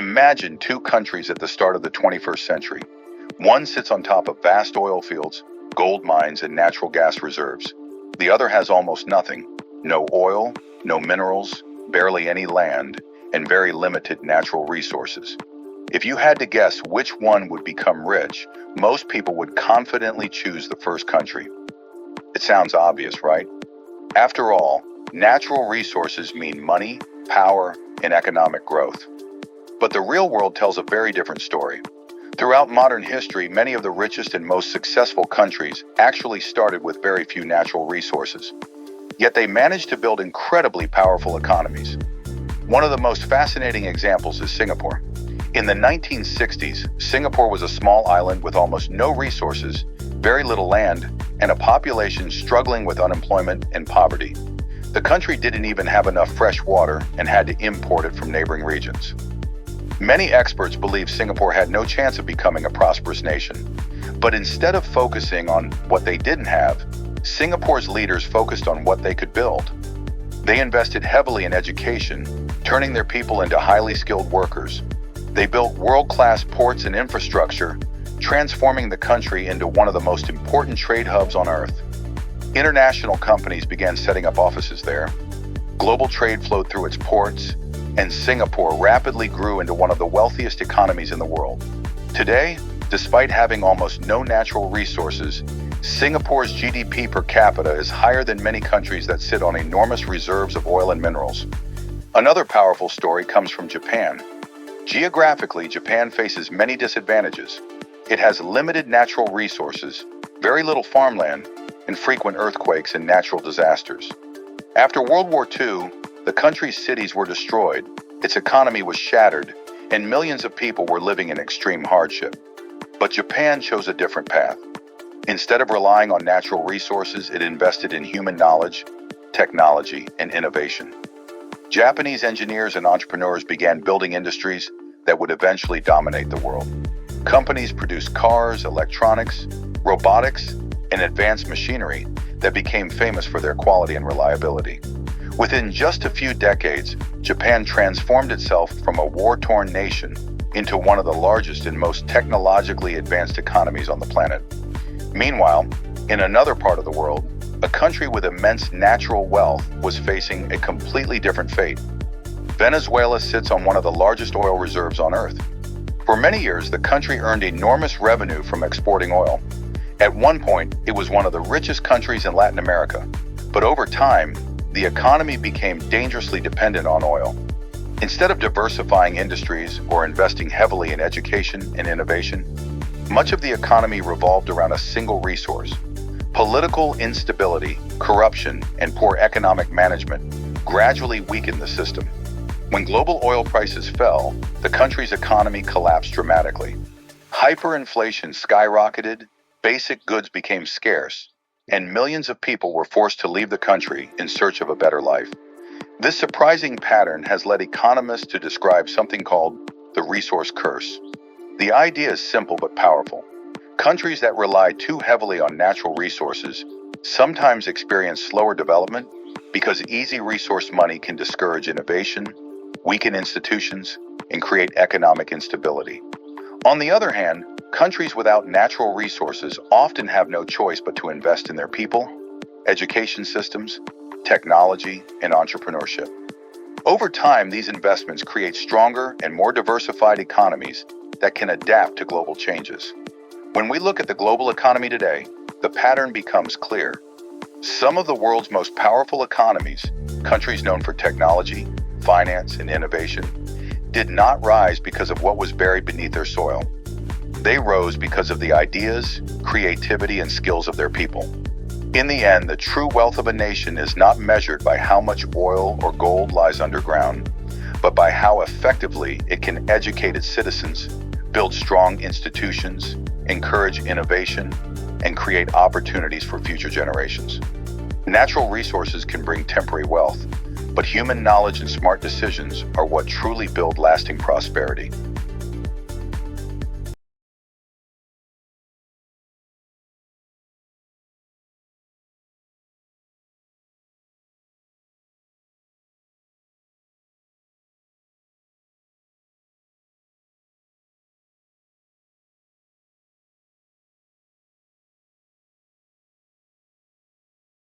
Imagine two countries at the start of the 21st century. One sits on top of vast oil fields, gold mines, and natural gas reserves. The other has almost nothing. No oil, no minerals, barely any land, and very limited natural resources. If you had to guess which one would become rich, most people would confidently choose the first country. It sounds obvious, right? After all, natural resources mean money, power, and economic growth. But the real world tells a very different story. Throughout modern history, many of the richest and most successful countries actually started with very few natural resources. Yet they managed to build incredibly powerful economies. One of the most fascinating examples is Singapore. In the 1960s, Singapore was a small island with almost no resources, very little land, and a population struggling with unemployment and poverty. The country didn't even have enough fresh water and had to import it from neighboring regions. Many experts believe Singapore had no chance of becoming a prosperous nation. But instead of focusing on what they didn't have, Singapore's leaders focused on what they could build. They invested heavily in education, turning their people into highly skilled workers. They built world-class ports and infrastructure, transforming the country into one of the most important trade hubs on Earth. International companies began setting up offices there. Global trade flowed through its ports, and Singapore rapidly grew into one of the wealthiest economies in the world. Today, despite having almost no natural resources, Singapore's GDP per capita is higher than many countries that sit on enormous reserves of oil and minerals. Another powerful story comes from Japan. Geographically, Japan faces many disadvantages. It has limited natural resources, very little farmland, and frequent earthquakes and natural disasters. After World War II, the country's cities were destroyed, its economy was shattered, and millions of people were living in extreme hardship. But Japan chose a different path. Instead of relying on natural resources, it invested in human knowledge, technology, and innovation. Japanese engineers and entrepreneurs began building industries that would eventually dominate the world. Companies produced cars, electronics, robotics, and advanced machinery that became famous for their quality and reliability. Within just a few decades, Japan transformed itself from a war-torn nation into one of the largest and most technologically advanced economies on the planet. Meanwhile, in another part of the world, a country with immense natural wealth was facing a completely different fate. Venezuela sits on one of the largest oil reserves on Earth. For many years, the country earned enormous revenue from exporting oil. At one point, it was one of the richest countries in Latin America. But over time, the economy became dangerously dependent on oil. Instead of diversifying industries or investing heavily in education and innovation, much of the economy revolved around a single resource. Political instability, corruption, and poor economic management gradually weakened the system. When global oil prices fell, the country's economy collapsed dramatically. Hyperinflation skyrocketed, basic goods became scarce, and millions of people were forced to leave the country in search of a better life. This surprising pattern has led economists to describe something called the resource curse. The idea is simple but powerful. Countries that rely too heavily on natural resources sometimes experience slower development because easy resource money can discourage innovation, weaken institutions, and create economic instability. On the other hand, countries without natural resources often have no choice but to invest in their people, education systems, technology, and entrepreneurship. Over time, these investments create stronger and more diversified economies that can adapt to global changes. When we look at the global economy today, the pattern becomes clear. Some of the world's most powerful economies, countries known for technology, finance, and innovation, did not rise because of what was buried beneath their soil. They rose because of the ideas, creativity, and skills of their people. In the end, the true wealth of a nation is not measured by how much oil or gold lies underground, but by how effectively it can educate its citizens, build strong institutions, encourage innovation, and create opportunities for future generations. Natural resources can bring temporary wealth, but human knowledge and smart decisions are what truly build lasting prosperity.